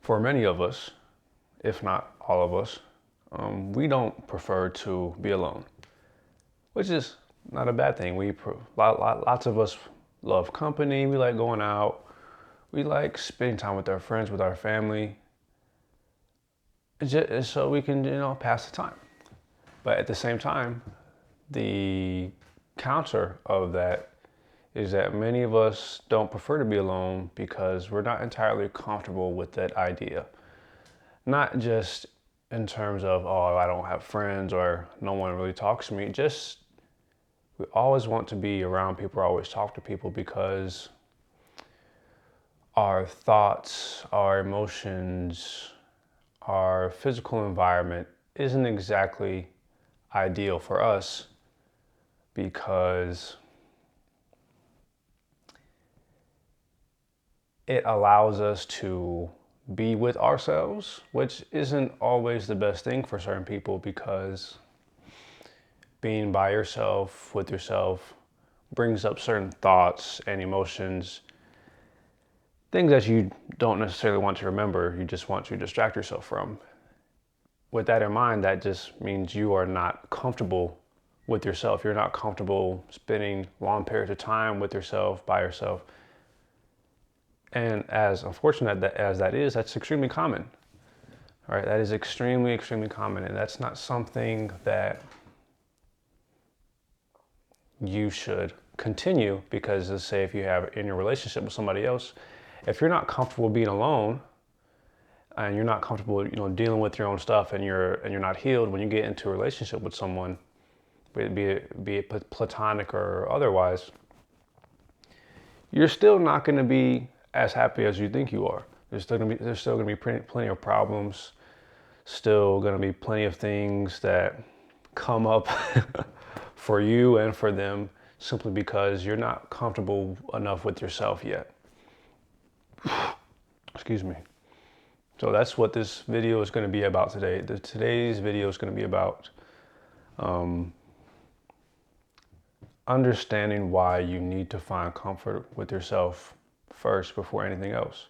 for many of us, if not all of us, we don't prefer to be alone, which is not a bad thing. Lots of us love company. We like going out. We like spending time with our friends, with our family, just so we can, pass the time. But at the same time, the counter of that is that many of us don't prefer to be alone because we're not entirely comfortable with that idea. Not just in terms of, oh, I don't have friends or no one really talks to me. Just we always want to be around people, always talk to people because our thoughts, our emotions, our physical environment isn't exactly ideal for us because it allows us to be with ourselves, which isn't always the best thing for certain people because being by yourself, with yourself, brings up certain thoughts and emotions, things that you don't necessarily want to remember, you just want to distract yourself from. With that in mind, that just means you are not comfortable with yourself. You're not comfortable spending long periods of time with yourself, by yourself. And as unfortunate as that is, that's extremely common. All right, that is extremely, extremely common. And that's not something that you should continue because, let's say, if you have in your relationship with somebody else, if you're not comfortable being alone and you're not comfortable, dealing with your own stuff and you're not healed when you get into a relationship with someone, be it platonic or otherwise, you're still not going to be as happy as you think you are. There's still gonna be plenty of problems, still gonna be plenty of things that come up for you and for them simply because you're not comfortable enough with yourself yet. Excuse me. So that's what this video is going to be about today. Today's video is going to be about understanding why you need to find comfort with yourself first before anything else.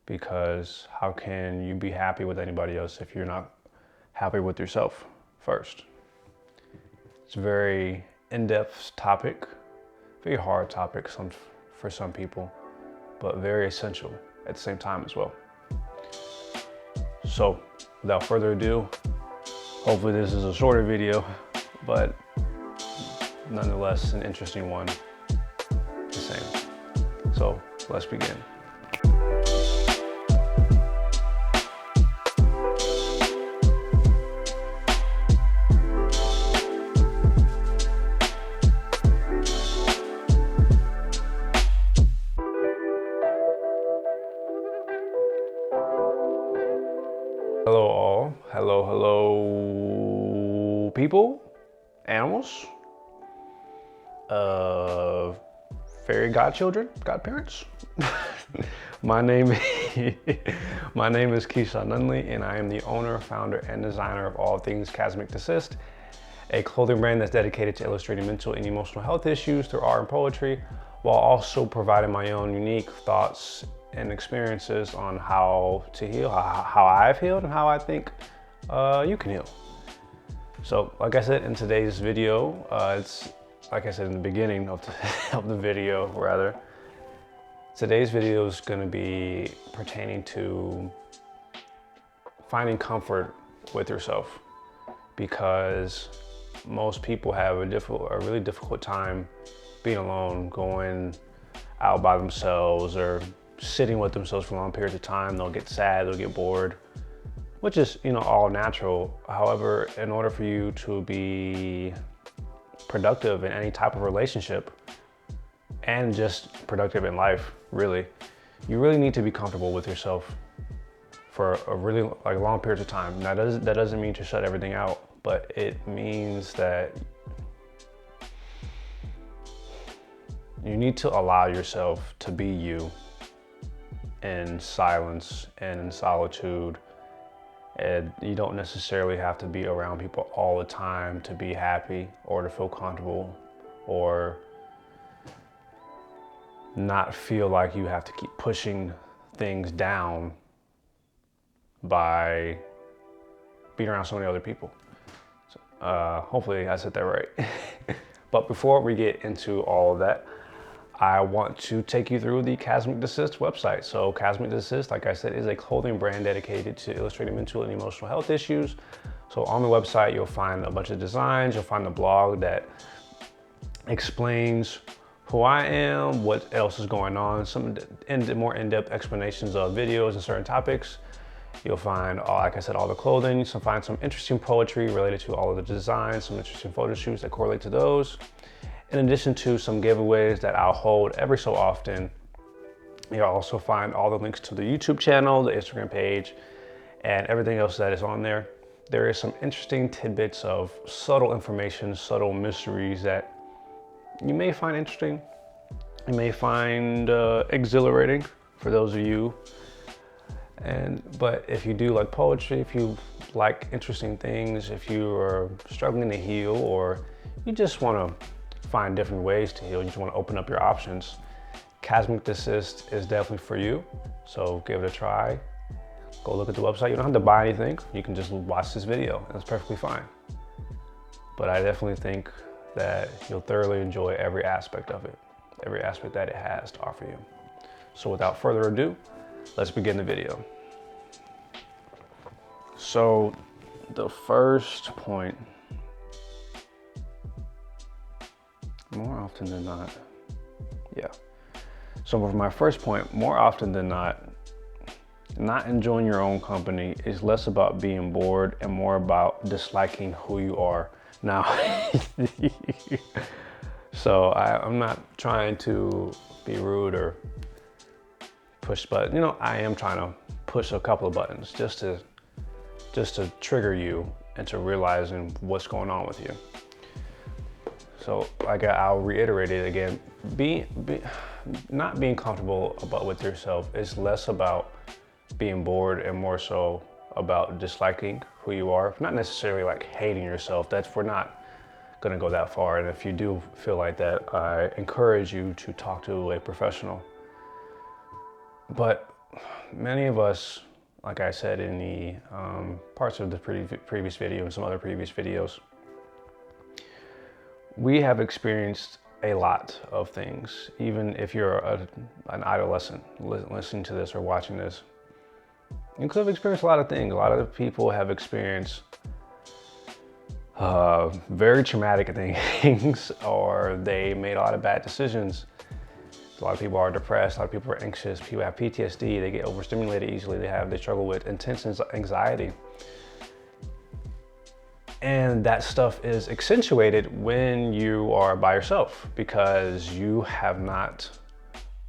Because how can you be happy with anybody else if you're not happy with yourself first? It's a very in-depth topic, very hard topic for some people, but very essential at the same time as well. So without further ado, hopefully this is a shorter video, but nonetheless an interesting one the same. So let's begin. Hello all, hello people, animals, fairy godchildren, godparents. My name is Keyshawn and I am the owner, founder, and designer of all things Chasmic, Desist, a clothing brand that's dedicated to illustrating mental and emotional health issues through art and poetry, while also providing my own unique thoughts and experiences on how to heal, how I've healed, and how I think you can heal. So, like I said in today's video, it's like I said in the beginning of the video, rather. Today's video is going to be pertaining to finding comfort with yourself, because most people have a really difficult time being alone, going out by themselves, or sitting with themselves for long periods of time. They'll get sad, they'll get bored, which is, all natural. However, in order for you to be productive in any type of relationship and just productive in life, really, you really need to be comfortable with yourself for a really long period of time. Now, that doesn't mean to shut everything out, but it means that you need to allow yourself to be you in silence and in solitude. And you don't necessarily have to be around people all the time to be happy or to feel comfortable or not feel like you have to keep pushing things down by being around so many other people. So, hopefully I said that right. But before we get into all of that, I want to take you through the Chasmic Desist website. So Chasmic Desist, like I said, is a clothing brand dedicated to illustrating mental and emotional health issues. So on the website, you'll find a bunch of designs. You'll find a blog that explains who I am, what else is going on, some more in-depth explanations of videos and certain topics. You'll find, like I said, all the clothing. You'll find some interesting poetry related to all of the designs, some interesting photo shoots that correlate to those. In addition to some giveaways that I'll hold every so often. You'll also find all the links to the YouTube channel, the Instagram page, and everything else that is on there. There is some interesting tidbits of subtle information, subtle mysteries that you may find interesting. You may find exhilarating for those of you. But if you do like poetry, if you like interesting things, if you are struggling to heal, or you just want to find different ways to heal, you just want to open up your options, Chasmic Desist is definitely for you. So give it a try. Go look at the website. You don't have to buy anything. You can just watch this video. That's perfectly fine. But I definitely think that you'll thoroughly enjoy every aspect of it, every aspect that it has to offer you. So without further ado, let's begin the video. So the first point, more often than not, So for my first point, more often than not enjoying your own company is less about being bored and more about disliking who you are. Now, so I'm not trying to be rude or push, but I am trying to push a couple of buttons just to trigger you into realizing what's going on with you. So like I'll reiterate it again, not being comfortable with yourself is less about being bored and more so about disliking who you are. Not necessarily like hating yourself. We're not gonna go that far. And if you do feel like that, I encourage you to talk to a professional. But many of us, like I said in the parts of the previous video and some other previous videos, we have experienced a lot of things. Even if you're an adolescent listening to this or watching this, you could have experienced a lot of things. A lot of people have experienced very traumatic things, or they made a lot of bad decisions. A lot of people are depressed, a lot of people are anxious, people have PTSD, they get overstimulated easily, they struggle with intense anxiety. And that stuff is accentuated when you are by yourself because you have not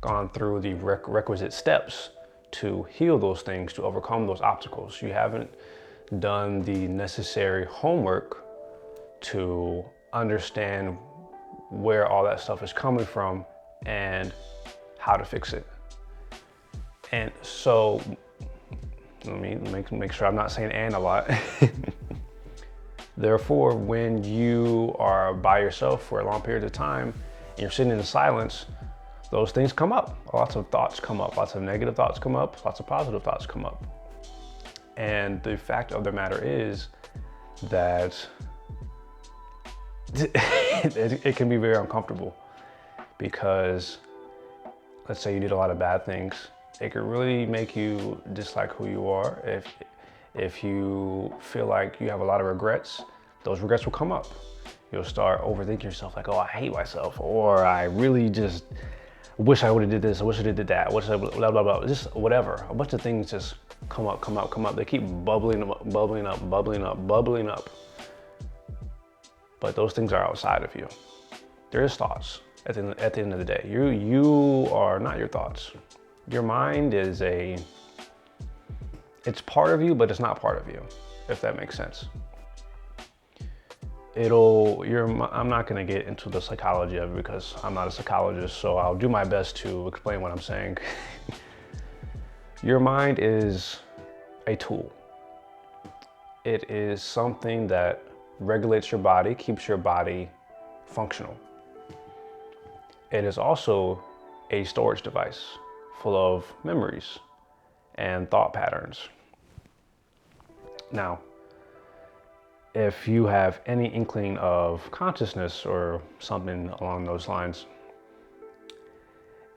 gone through the requisite steps to heal those things, to overcome those obstacles. You haven't done the necessary homework to understand where all that stuff is coming from and how to fix it. And so, let me make sure I'm not saying "and" a lot. Therefore, when you are by yourself for a long period of time and you're sitting in silence, those things come up. Lots of thoughts come up, lots of negative thoughts come up, lots of positive thoughts come up. And the fact of the matter is that it can be very uncomfortable because let's say you did a lot of bad things. It could really make you dislike who you are. If you feel like you have a lot of regrets, those regrets will come up. You'll start overthinking yourself like, oh, I hate myself, or I really just wish I would have did this, I wish I did that, I wish I blah, blah, blah, just whatever. A bunch of things just come up. They keep bubbling up. But those things are outside of you. There is thoughts at the end of the day. You are not your thoughts. Your mind is it's part of you, but it's not part of you, if that makes sense. I'm not gonna get into the psychology of it because I'm not a psychologist, so I'll do my best to explain what I'm saying. Your mind is a tool. It is something that regulates your body, keeps your body functional. It is also a storage device full of memories and thought patterns. Now, if you have any inkling of consciousness or something along those lines,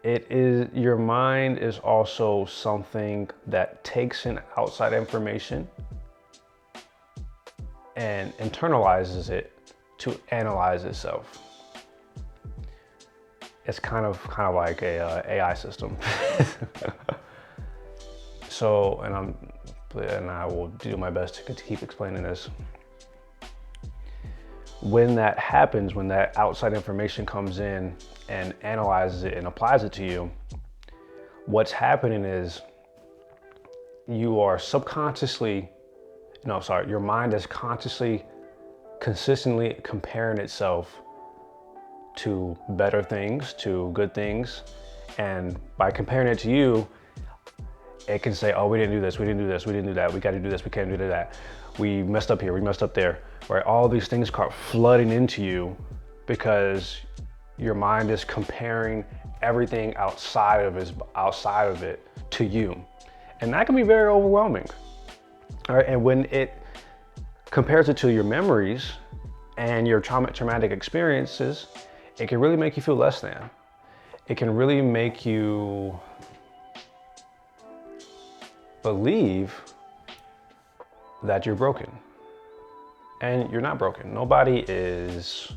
your mind is also something that takes in outside information and internalizes it to analyze itself. It's kind of like a AI system. So, and I will do my best to keep explaining this. When that happens, when that outside information comes in and analyzes it and applies it to you, what's happening is you are your mind is consistently comparing itself to better things, to good things. And by comparing it to you, it can say, oh, we didn't do this, we didn't do this, we didn't do that, we got to do this, we can't do that. We messed up here, we messed up there, right? All these things start flooding into you because your mind is comparing everything outside of it to you. And that can be very overwhelming. All right, and when it compares it to your memories and your traumatic experiences, it can really make you feel less than. It can really make you believe that you're broken. And you're not broken. Nobody is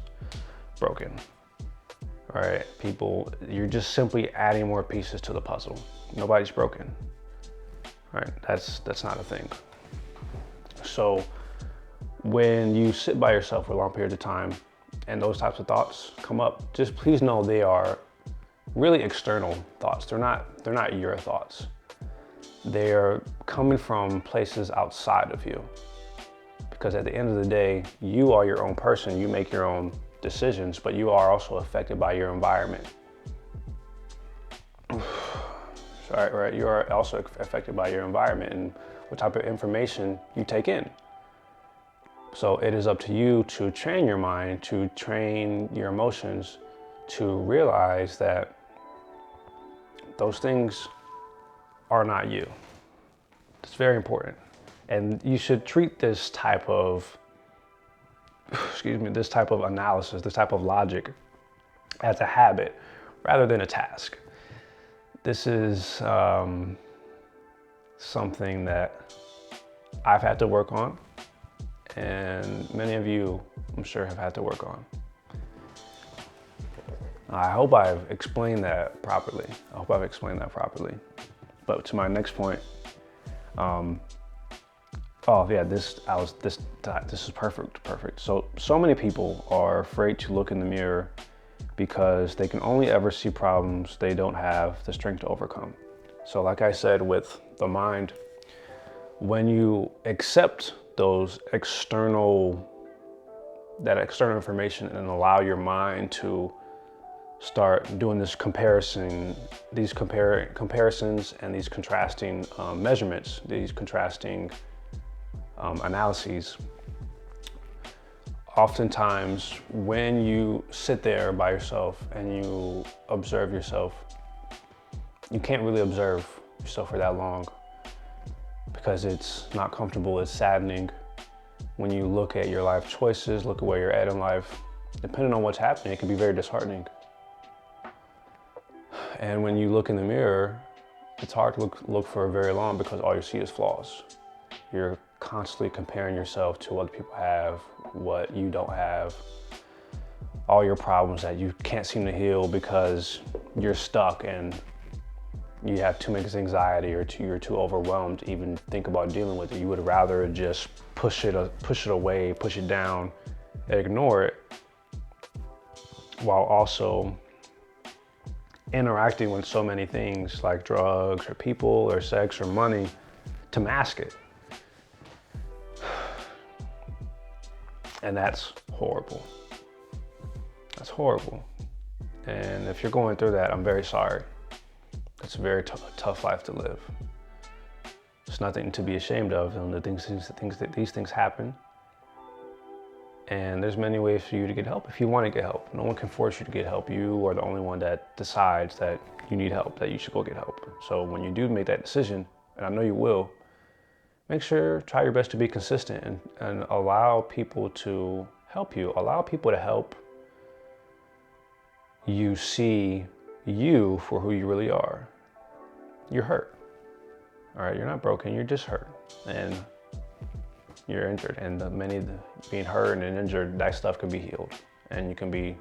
broken. All right, people, you're just simply adding more pieces to the puzzle. Nobody's broken. All right, that's not a thing. So when you sit by yourself for a long period of time and those types of thoughts come up, just please know they are really external thoughts. They're not your thoughts. They are coming from places outside of you. Because at the end of the day, you are your own person. You make your own decisions, but you are also affected by your environment. Right? You are also affected by your environment and what type of information you take in. So it is up to you to train your mind, to train your emotions, to realize that those things are not you. It's very important. And you should treat this type of, this type of analysis, this type of logic as a habit rather than a task. This is something that I've had to work on, and many of you, I'm sure, have had to work on. I hope I've explained that properly. But to my next point, this is perfect. So many people are afraid to look in the mirror because they can only ever see problems they don't have the strength to overcome. So like I said, with the mind, when you accept that external information and allow your mind to start doing these comparisons and these contrasting measurements, these contrasting analyses. Oftentimes, when you sit there by yourself and you observe yourself, you can't really observe yourself for that long because it's not comfortable, it's saddening. When you look at your life choices, look at where you're at in life, depending on what's happening, it can be very disheartening. And when you look in the mirror, it's hard to look for very long because all you see is flaws. You're constantly comparing yourself to what other people have, what you don't have, all your problems that you can't seem to heal because you're stuck and you have too much anxiety or you're too overwhelmed to even think about dealing with it. You would rather just push it away, push it down, and ignore it, while also interacting with so many things like drugs or people or sex or money to mask it. And that's horrible. That's horrible. And if you're going through that, I'm very sorry. It's a very tough life to live. It's nothing to be ashamed of. And these things happen. And there's many ways for you to get help if you want to get help. No one can force you to get help. You are the only one that decides that you need help, that you should go get help. So when you do make that decision, and I know you will, try your best to be consistent and allow people to help you. Allow people to help you see you for who you really are. You're hurt. All right, you're not broken, you're just hurt. And you're injured. And being hurt and injured, that stuff can be healed. And you can be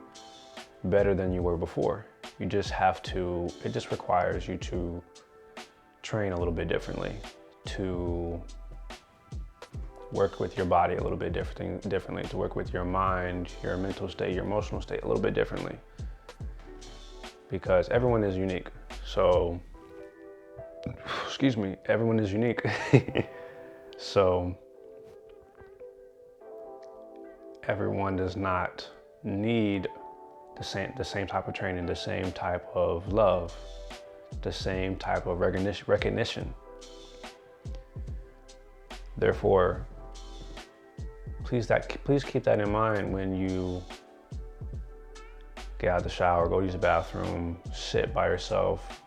better than you were before. You just have to, it just requires you to train a little bit differently, to work with your body a little bit differently, to work with your mind, your mental state, your emotional state a little bit differently. Because everyone is unique. So, excuse me, everyone is unique. So, everyone does not need the same type of training, the same type of love, the same type of recognition. Therefore, please keep that in mind when you get out of the shower, go use the bathroom, sit by yourself.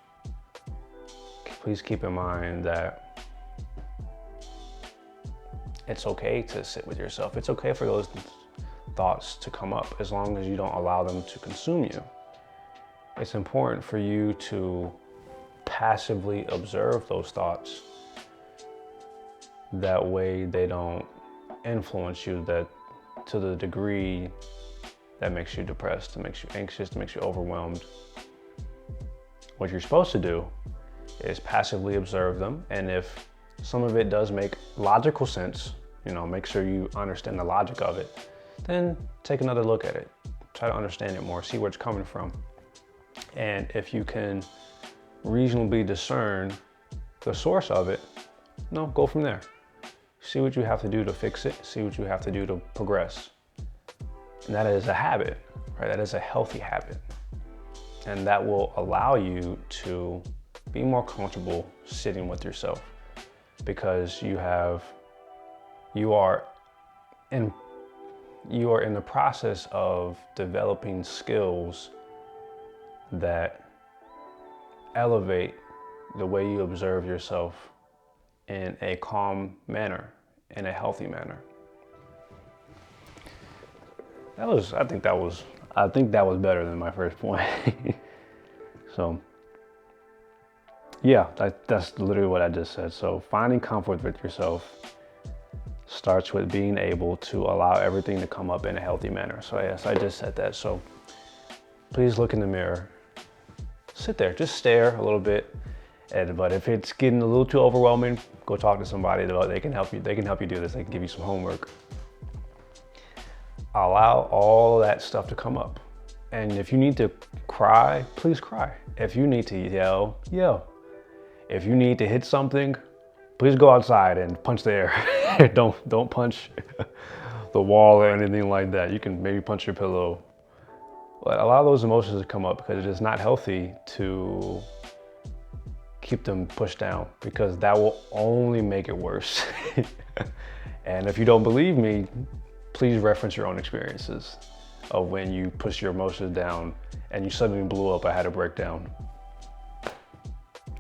Please keep in mind that it's okay to sit with yourself. It's okay for those thoughts to come up as long as you don't allow them to consume you. It's important for you to passively observe those thoughts. That way they don't influence you to the degree that makes you depressed, that makes you anxious, that makes you overwhelmed. What you're supposed to do is passively observe them. And if some of it does make logical sense, make sure you understand the logic of it, then take another look at it. Try to understand it more, see where it's coming from. And if you can reasonably discern the source of it, go from there. See what you have to do to fix it, see what you have to do to progress. And that is a habit, right? That is a healthy habit. And that will allow you to be more comfortable sitting with yourself, because you are in the process of developing skills that elevate the way you observe yourself in a calm manner, in a healthy manner. I think that was better than my first point. So, yeah, that's literally what I just said. So finding comfort with yourself starts with being able to allow everything to come up in a healthy manner. So yes, I just said that. So please look in the mirror, sit there, just stare a little bit. But if it's getting a little too overwhelming, go talk to somebody. They can help you. They can help you do this. They can give you some homework. Allow all that stuff to come up. And if you need to cry, please cry. If you need to yell, yell. If you need to hit something, please go outside and punch the air. Don't punch the wall or anything like that. You can maybe punch your pillow. But allow those emotions to come up, because it is not healthy to keep them pushed down, because that will only make it worse. And if you don't believe me, please reference your own experiences of when you push your emotions down and you suddenly blew up. I had a breakdown,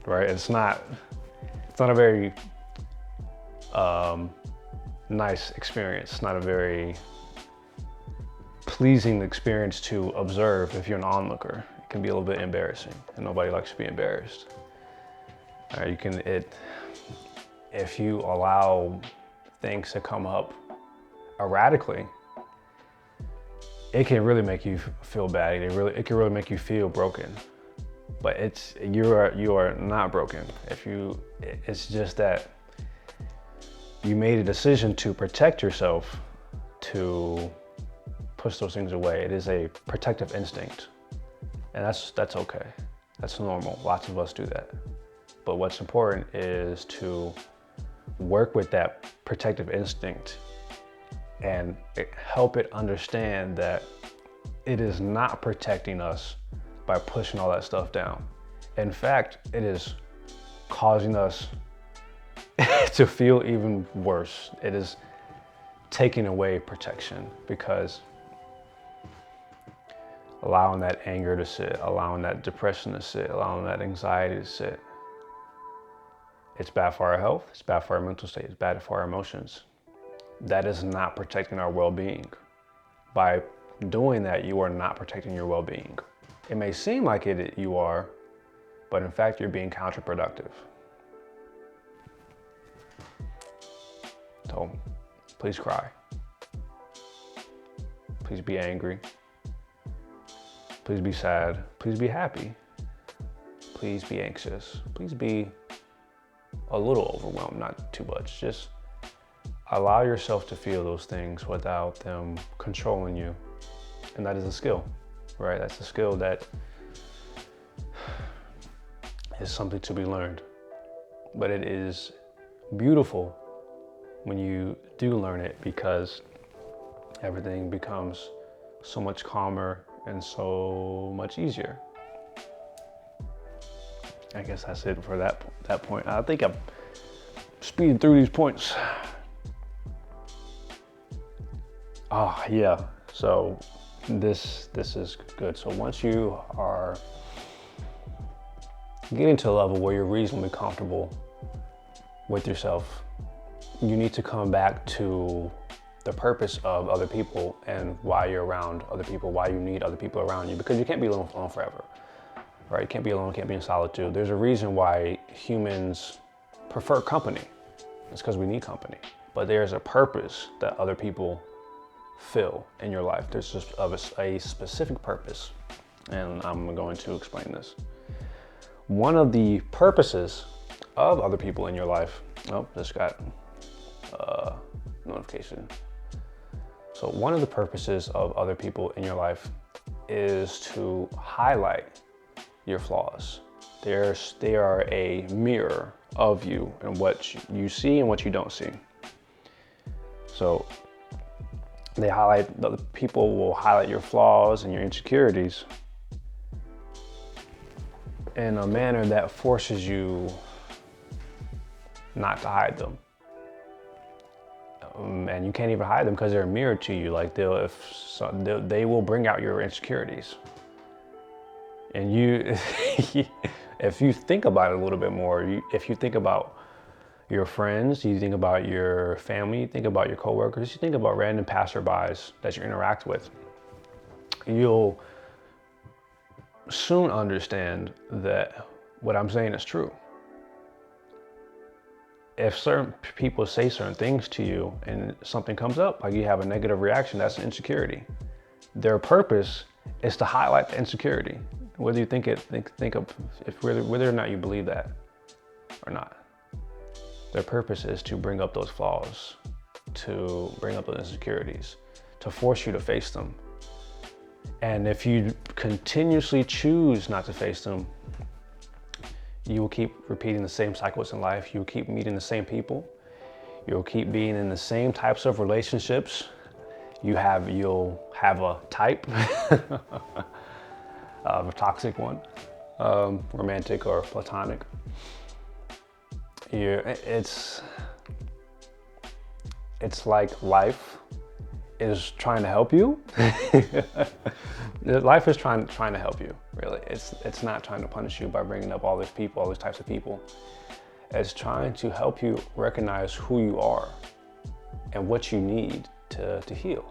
right? It's not a very nice experience. It's not a very pleasing experience to observe if you're an onlooker. It can be a little bit embarrassing, and nobody likes to be embarrassed. All right, if you allow things to come up erratically, it can really make you feel bad. It can really make you feel broken. But you are not broken. It's just that you made a decision to protect yourself, to push those things away. It is a protective instinct, and that's okay. That's normal. Lots of us do that. But what's important is to work with that protective instinct and help it understand that it is not protecting us by pushing all that stuff down. In fact, it is causing us to feel even worse. It is taking away protection, because allowing that anger to sit, allowing that depression to sit, allowing that anxiety to sit, It's bad for our health. It's bad for our mental state. It's bad for our emotions. That is not protecting our well-being. By doing that, you are not protecting your well-being. It may seem like you are, but in fact, you're being counterproductive. So please cry. Please be angry. Please be sad. Please be happy. Please be anxious. Please be a little overwhelmed, not too much. Just allow yourself to feel those things without them controlling you. And that is a skill, right? That's a skill that is something to be learned. But it is beautiful when you do learn it, because everything becomes so much calmer and so much easier. I guess that's it for that point. I think I'm speeding through these points. Oh yeah, so this is good. So once you are getting to a level where you're reasonably comfortable with yourself, you need to come back to the purpose of other people and why you're around other people, why you need other people around you, because you can't be alone forever, right? You can't be alone, can't be in solitude. There's a reason why humans prefer company. It's because we need company. But there's a purpose that other people fill in your life. There's just a specific purpose, and I'm going to explain this. One of the purposes of other people in your life, just got a notification. So one of the purposes of other people in your life is to highlight your flaws. They are a mirror of you and what you see and what you don't see. So the people will highlight your flaws and your insecurities in a manner that forces you not to hide them. And you can't even hide them because they're a mirror to you. Like they will bring out your insecurities. And you, if you think about it a little bit more, if you think about your friends, you think about your family, you think about your coworkers, you think about random passerbys that you interact with, you'll soon understand that what I'm saying is true. If certain people say certain things to you and something comes up, like you have a negative reaction, that's an insecurity. Their purpose is to highlight the insecurity, whether you think of whether or not you believe that or not. Their purpose is to bring up those flaws, to bring up those insecurities, to force you to face them. And if you continuously choose not to face them, you will keep repeating the same cycles in life. You'll keep meeting the same people. You'll keep being in the same types of relationships. You'll have a type, a toxic one, romantic or platonic. It's like life is trying to help you. Life is trying to help you, really. It's not trying to punish you by bringing up all these types of people. It's trying to help you recognize who you are and what you need to heal.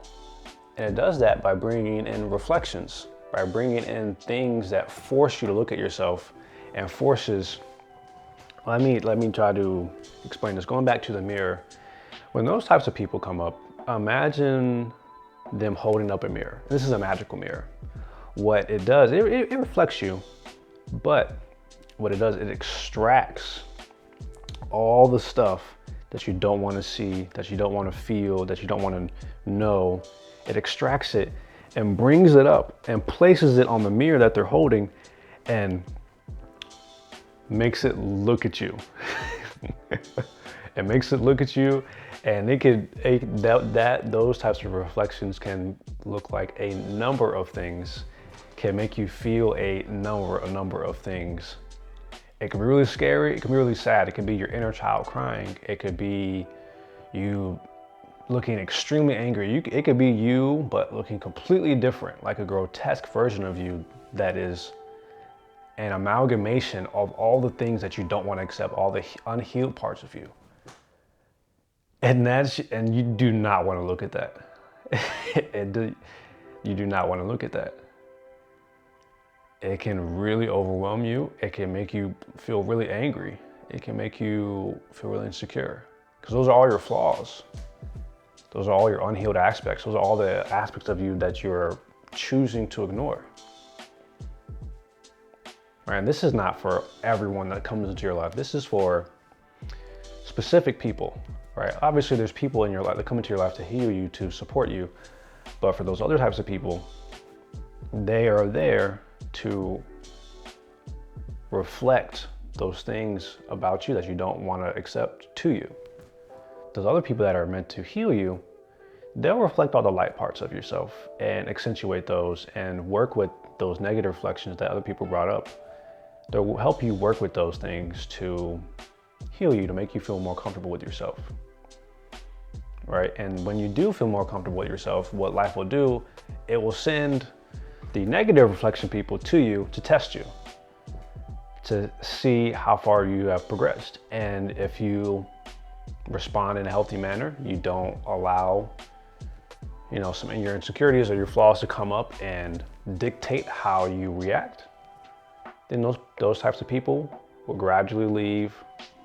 And it does that by bringing in reflections, by bringing in things that force you to look at yourself and forces. Let me try to explain this. Going back to the mirror, when those types of people come up, imagine them holding up a mirror. This is a magical mirror. What it does, it reflects you, but what it does, it extracts all the stuff that you don't want to see, that you don't want to feel, that you don't want to know. It extracts it and brings it up and places it on the mirror that they're holding and makes it look at you. It makes it look at you, and those types of reflections can look like a number of things, can make you feel a number of things. It can be really scary, it can be really sad, it can be your inner child crying, it could be you looking extremely angry, it could be you but looking completely different, like a grotesque version of you that is an amalgamation of all the things that you don't want to accept, all the unhealed parts of you. And you do not want to look at that. You do not want to look at that. It can really overwhelm you. It can make you feel really angry. It can make you feel really insecure, because those are all your flaws. Those are all your unhealed aspects. Those are all the aspects of you that you're choosing to ignore. Right? And this is not for everyone that comes into your life. This is for specific people, right? Obviously, there's people in your life that come into your life to heal you, to support you. But for those other types of people, they are there to reflect those things about you that you don't want to accept to you. Those other people that are meant to heal you, they'll reflect all the light parts of yourself and accentuate those and work with those negative reflections that other people brought up. They'll help you work with those things to heal you, to make you feel more comfortable with yourself. Right? And when you do feel more comfortable with yourself, what life will do, it will send the negative reflection people to you to test you, to see how far you have progressed. And if you respond in a healthy manner, you don't allow, some of your insecurities or your flaws to come up and dictate how you react, then those types of people will gradually leave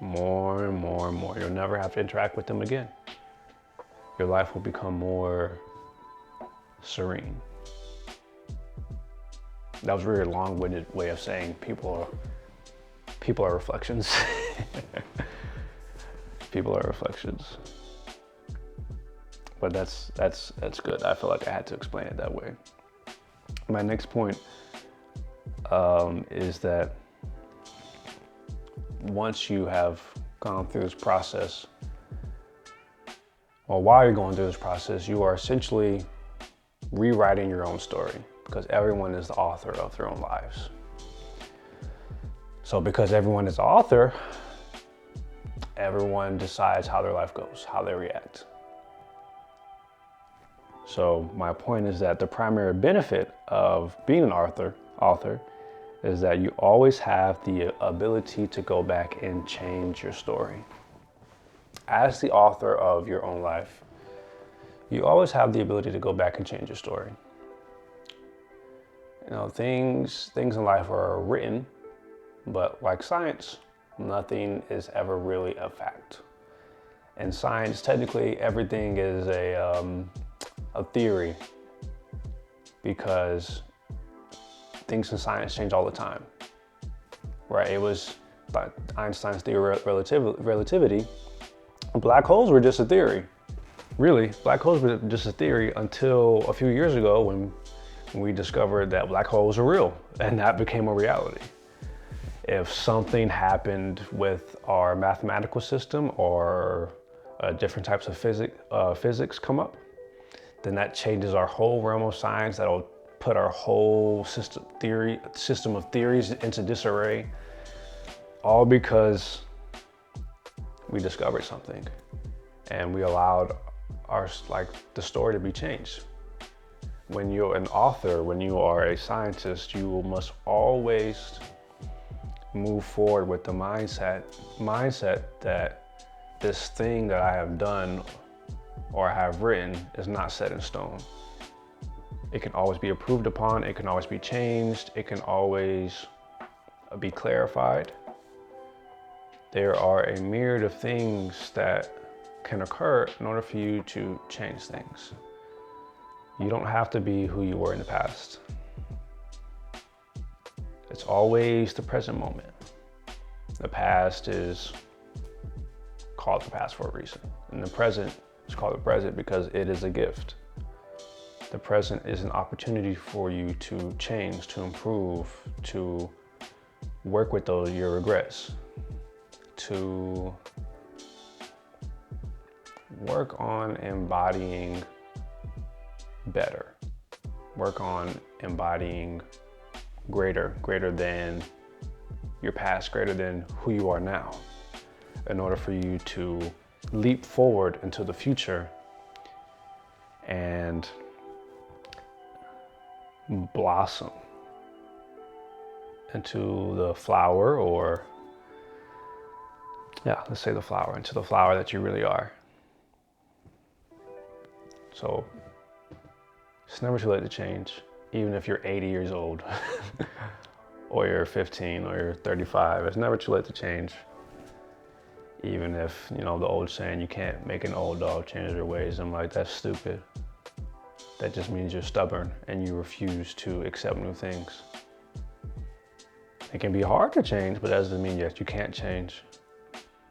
more and more and more. You'll never have to interact with them again. Your life will become more serene. That was a really long-winded way of saying people are reflections. People are reflections. But that's good. I feel like I had to explain it that way. My next point is that once you have gone through this process, or while you're going through this process, you are essentially rewriting your own story, because everyone is the author of their own lives. So because everyone is the author, everyone decides how their life goes, how they react. So my point is that the primary benefit of being an author is that you always have the ability to go back and change your story. As the author of your own life, you always have the ability to go back and change your story. Things in life are written, but like science, nothing is ever really a fact. In science, technically, everything is a theory, because things in science change all the time, right? It was Einstein's theory of relativity. Black holes were just a theory. Really, black holes were just a theory until a few years ago when we discovered that black holes are real, and that became a reality. If something happened with our mathematical system or different types of physics come up, then that changes our whole realm of science. That'll put our whole system of theories into disarray, all because we discovered something and we allowed the story to be changed. When you're an author, when you are a scientist, you must always move forward with the mindset that this thing that I have done or I have written is not set in stone. It can always be improved upon, it can always be changed, it can always be clarified. There are a myriad of things that can occur in order for you to change things. You don't have to be who you were in the past. It's always the present moment. The past is called the past for a reason, and the present is called the present because it is a gift. The present is an opportunity for you to change, to improve, to work with your regrets, to work on embodying better, work on embodying greater than your past, greater than who you are now, in order for you to leap forward into the future and blossom into the flower, or yeah, let's say the flower, into the flower that you really are. So it's never too late to change, even if you're 80 years old or you're 15 or you're 35. It's never too late to change. Even if, you know, the old saying, you can't make an old dog change their ways. I'm like, that's stupid. That just means you're stubborn and you refuse to accept new things. It can be hard to change, but that doesn't mean that you can't change.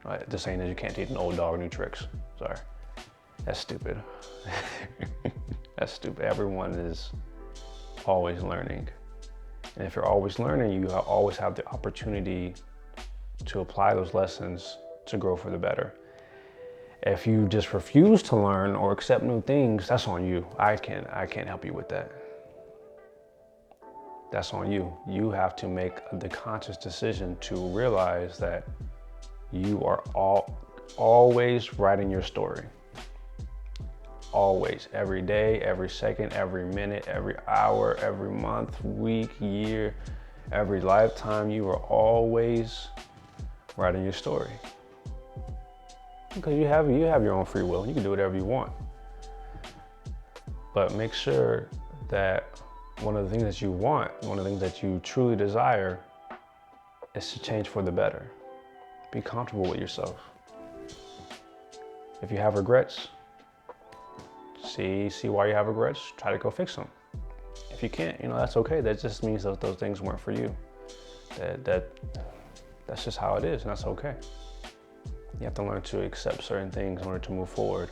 Right? The saying is you can't teach an old dog new tricks. Sorry. That's stupid. That's stupid. Everyone is always learning. And if you're always learning, you always have the opportunity to apply those lessons to grow for the better. If you just refuse to learn or accept new things, that's on you. I can't help you with that. That's on you. You have to make the conscious decision to realize that you are always writing your story. Always, every day, every second, every minute, every hour, every month, week, year, every lifetime, you are always writing your story. Because you have your own free will. You can do whatever you want. But make sure that one of the things that you want, one of the things that you truly desire, is to change for the better. Be comfortable with yourself. If you have regrets, see why you have regrets, try to go fix them. If you can't, you know, that's okay. That just means that those things weren't for you. That's just how it is, and that's okay. You have to learn to accept certain things in order to move forward.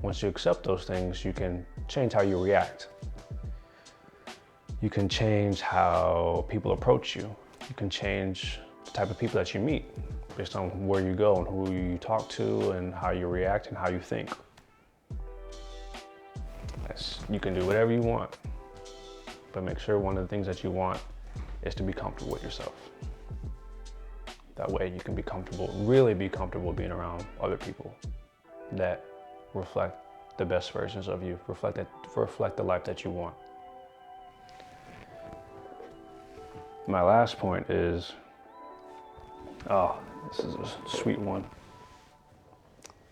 Once you accept those things, you can change how you react. You can change how people approach you. You can change the type of people that you meet based on where you go and who you talk to and how you react and how you think. You can do whatever you want, but make sure one of the things that you want is to be comfortable with yourself. That way you can be comfortable, really be comfortable being around other people that reflect the best versions of you, reflect the life that you want. My last point is, this is a sweet one.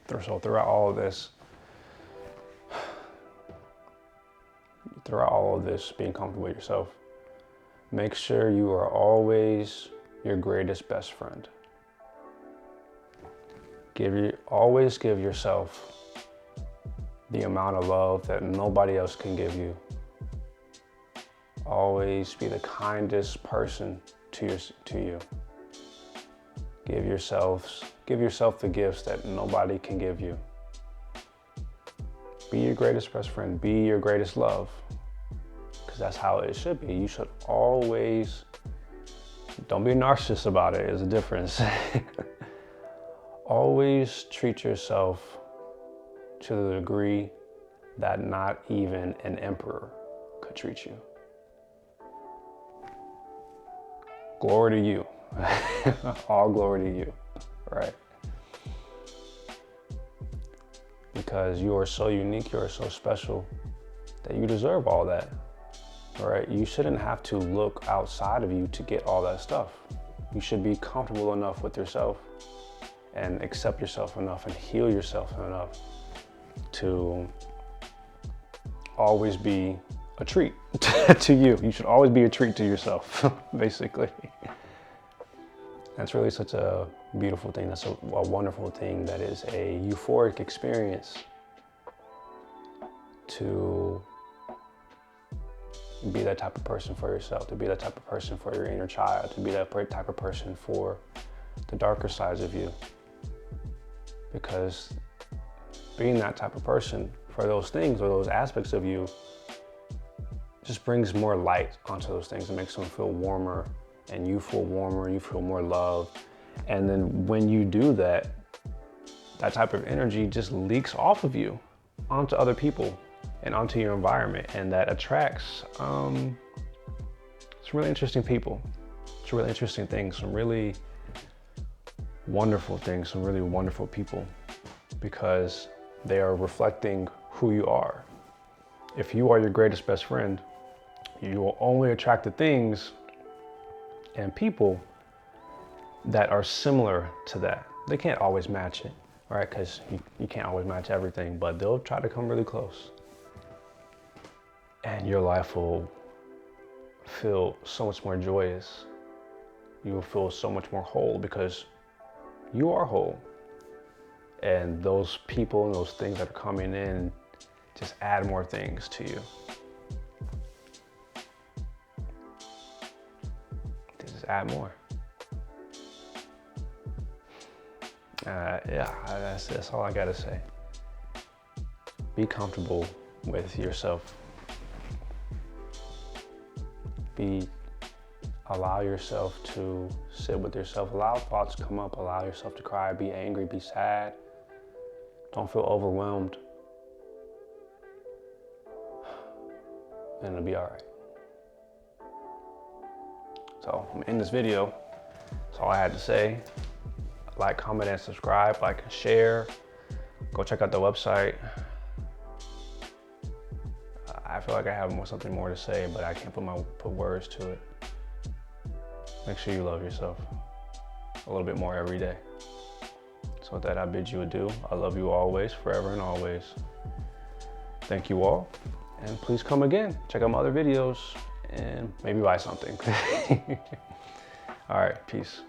So throughout all of this, being comfortable with yourself, make sure you are always your greatest best friend. Always give yourself the amount of love that nobody else can give you. Always be the kindest person to you. Give yourself the gifts that nobody can give you. Be your greatest best friend. Be your greatest love. Because that's how it should be. You should always, don't be a narcissist about it. There's a difference. Always treat yourself to the degree that not even an emperor could treat you. Glory to you. All glory to you, right? Because you are so unique, you are so special that you deserve all that, right? You shouldn't have to look outside of you to get all that stuff. You should be comfortable enough with yourself and accept yourself enough and heal yourself enough to always be a treat to you. You should always be a treat to yourself, basically. That's really such a beautiful thing. That's a wonderful thing. That is a euphoric experience to be that type of person for yourself, to be that type of person for your inner child, to be that type of person for the darker sides of you. Because being that type of person for those things or those aspects of you just brings more light onto those things and makes them feel warmer, and you feel warmer, you feel more love. And then when you do that, that type of energy just leaks off of you onto other people and onto your environment, and that attracts some really interesting people, some really interesting things, some really wonderful things, some really wonderful people, because they are reflecting who you are. If you are your greatest best friend, you will only attract the things and people that are similar to that. They can't always match it, right? Because you can't always match everything, but they'll try to come really close. And your life will feel so much more joyous. You will feel so much more whole because you are whole. And those people and those things that are coming in just add more things to you. They just add more. Yeah, that's all I gotta say. Be comfortable with yourself. Allow yourself to sit with yourself. Allow thoughts to come up. Allow yourself to cry, be angry, be sad. Don't feel overwhelmed. And it'll be all right. So I'm gonna end this video. That's all I had to say. Like, comment, and subscribe. Like and share. Go check out the website. I feel like I have something more to say, but I can't put words to it. Make sure you love yourself a little bit more every day. So with that, I bid you adieu. I love you always, forever and always. Thank you all, and please come again. Check out my other videos and maybe buy something. All right, peace.